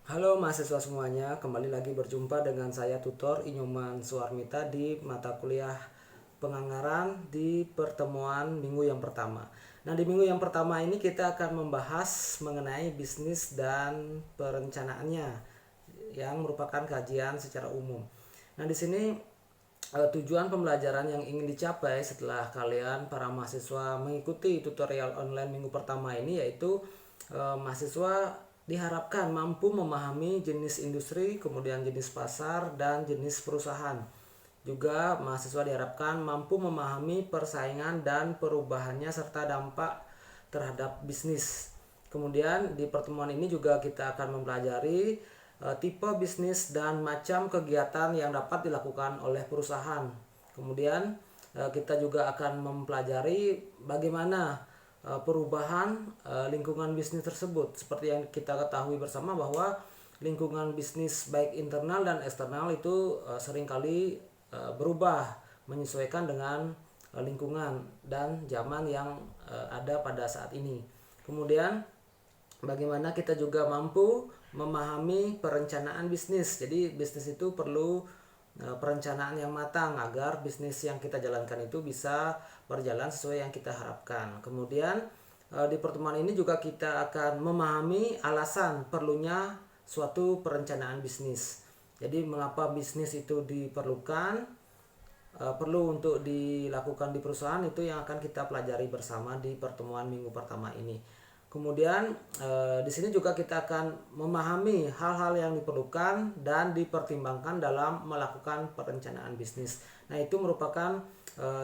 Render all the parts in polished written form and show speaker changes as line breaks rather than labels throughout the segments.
Halo mahasiswa semuanya, kembali lagi berjumpa dengan saya tutor Inyoman Suarmita di mata kuliah penganggaran di pertemuan minggu yang pertama. Nah, di minggu yang pertama ini kita akan membahas mengenai bisnis dan perencanaannya yang merupakan kajian secara umum. Nah, di sini tujuan pembelajaran yang ingin dicapai setelah kalian para mahasiswa mengikuti tutorial online minggu pertama ini yaitu mahasiswa diharapkan mampu memahami jenis industri, kemudian jenis pasar dan jenis perusahaan. Juga mahasiswa diharapkan mampu memahami persaingan dan perubahannya serta dampak terhadap bisnis. Kemudian di pertemuan ini juga kita akan mempelajari tipe bisnis dan macam kegiatan yang dapat dilakukan oleh perusahaan. Kemudian kita juga akan mempelajari bagaimana perubahan lingkungan bisnis tersebut. Seperti yang kita ketahui bersama bahwa lingkungan bisnis baik internal dan eksternal itu seringkali berubah menyesuaikan dengan lingkungan dan zaman yang ada pada saat ini. Kemudian bagaimana kita juga mampu memahami perencanaan bisnis. Jadi bisnis itu perlu perencanaan yang matang agar bisnis yang kita jalankan itu bisa berjalan sesuai yang kita harapkan. Kemudian di pertemuan ini juga kita akan memahami alasan perlunya suatu perencanaan bisnis. Jadi mengapa bisnis itu diperlukan, perlu untuk dilakukan di perusahaan, itu yang akan kita pelajari bersama di pertemuan minggu pertama ini. Kemudian di sini juga kita akan memahami hal-hal yang diperlukan dan dipertimbangkan dalam melakukan perencanaan bisnis. Nah, itu merupakan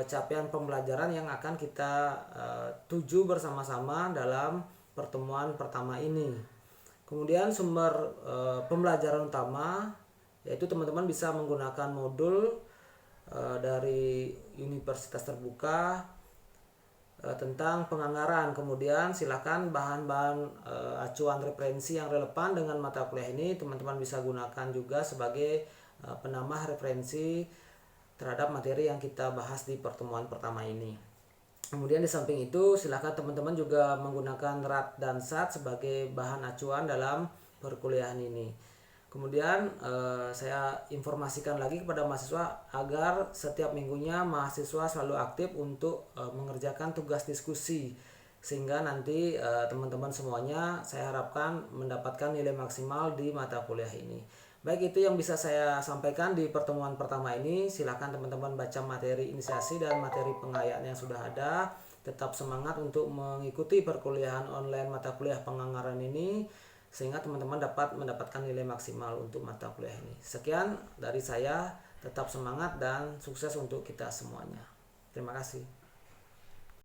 capaian pembelajaran yang akan kita tuju bersama-sama dalam pertemuan pertama ini. Kemudian sumber pembelajaran utama yaitu teman-teman bisa menggunakan modul dari Universitas Terbuka tentang penganggaran. Kemudian silakan bahan-bahan acuan referensi yang relevan dengan mata kuliah ini teman-teman bisa gunakan juga sebagai penambah referensi terhadap materi yang kita bahas di pertemuan pertama ini. Kemudian di samping itu silakan teman-teman juga menggunakan RAT dan SAT sebagai bahan acuan dalam perkuliahan ini. Kemudian saya informasikan lagi kepada mahasiswa agar setiap minggunya mahasiswa selalu aktif untuk mengerjakan tugas diskusi, sehingga nanti teman-teman semuanya saya harapkan mendapatkan nilai maksimal di mata kuliah ini. Baik, itu yang bisa saya sampaikan di pertemuan pertama ini. Silakan teman-teman baca materi inisiasi dan materi pengayaan yang sudah ada. Tetap semangat untuk mengikuti perkuliahan online mata kuliah penganggaran ini, sehingga teman-teman dapat mendapatkan nilai maksimal untuk mata kuliah ini. Sekian dari saya, tetap semangat dan sukses untuk kita semuanya. Terima kasih.